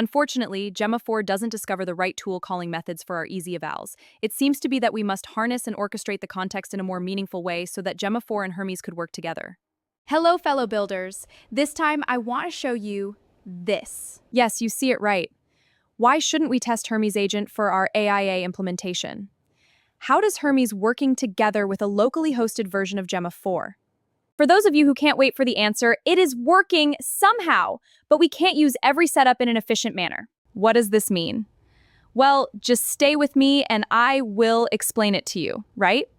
Unfortunately, Gemma 4 doesn't discover the right tool calling methods for our easy evals. It seems to be that we must harness and orchestrate the context in a more meaningful way so that Gemma 4 and Hermes could work together. Hello, fellow builders. This time I want to show you this. Yes, you see it right. Why shouldn't we test Hermes Agent for our AIA implementation? How does Hermes working together with a locally hosted version of Gemma 4? For those of you who can't wait for the answer, it is working somehow, but we can't use every setup in an efficient manner. What does this mean? Well, just stay with me and I will explain it to you, right?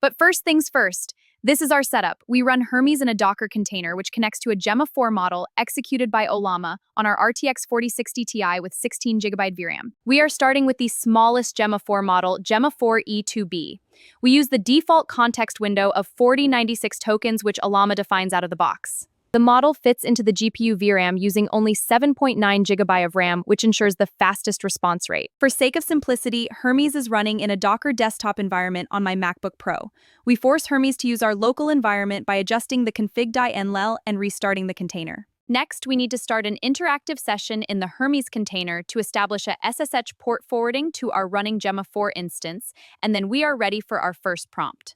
But first things first, this is our setup. We run Hermes in a Docker container, which connects to a Gemma 4 model executed by Ollama on our RTX 4060 Ti with 16GB VRAM. We are starting with the smallest Gemma 4 model, Gemma 4 E2B. We use the default context window of 4096 tokens, which Ollama defines out of the box. The model fits into the GPU VRAM using only 7.9GB of RAM, which ensures the fastest response rate. For sake of simplicity, Hermes is running in a Docker desktop environment on my MacBook Pro. We force Hermes to use our local environment by adjusting the config.enlel and restarting the container. Next, we need to start an interactive session in the Hermes container to establish a SSH port forwarding to our running Gemma 4 instance, and then we are ready for our first prompt.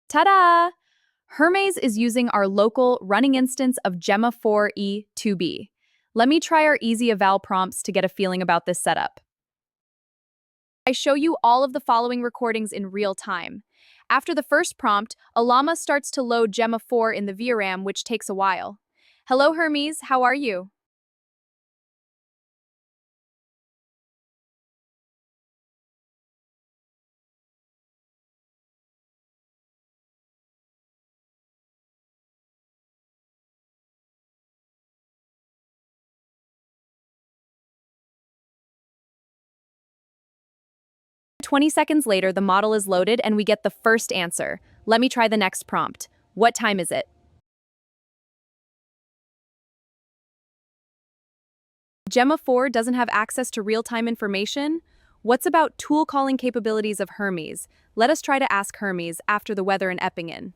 Ta-da! Hermes is using our local running instance of Gemma 4 E2B. Let me try our easy eval prompts to get a feeling about this setup. I show you all of the following recordings in real time. After the first prompt, Ollama starts to load Gemma 4 in the VRAM, which takes a while. Hello Hermes, how are you? "20 seconds later, the model is loaded and we get the first answer. Let me try the next prompt. What time is it? Gemma 4 doesn't have access to real-time information? What's about tool calling capabilities of Hermes? Let us try to ask Hermes after the weather in Eppingen.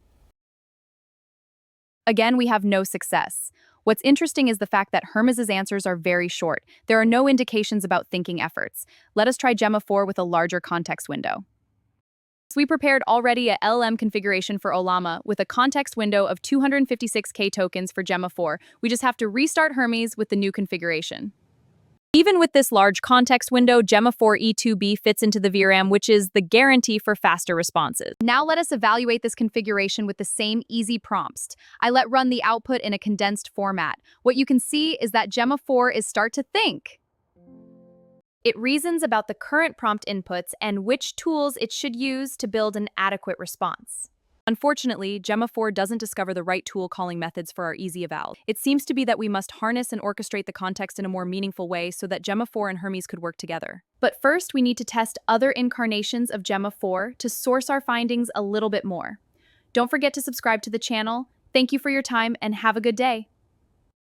Again, we have no success. What's interesting is the fact that Hermes's answers are very short. There are no indications about thinking efforts. Let us try Gemma 4 with a larger context window. So we prepared already a LLM configuration for Ollama with a context window of 256K tokens for Gemma 4. We just have to restart Hermes with the new configuration. Even with this large context window, Gemma 4 E2B fits into the VRAM, which is the guarantee for faster responses. Now let us evaluate this configuration with the same easy prompts. I let run the output in a condensed format. What you can see is that Gemma 4 is start to think. It reasons about the current prompt inputs and which tools it should use to build an adequate response. Unfortunately, Gemma 4 doesn't discover the right tool calling methods for our easy eval. It seems to be that we must harness and orchestrate the context in a more meaningful way so that Gemma 4 and Hermes could work together. But first, we need to test other incarnations of Gemma 4 to source our findings a little bit more. Don't forget to subscribe to the channel. Thank you for your time and have a good day.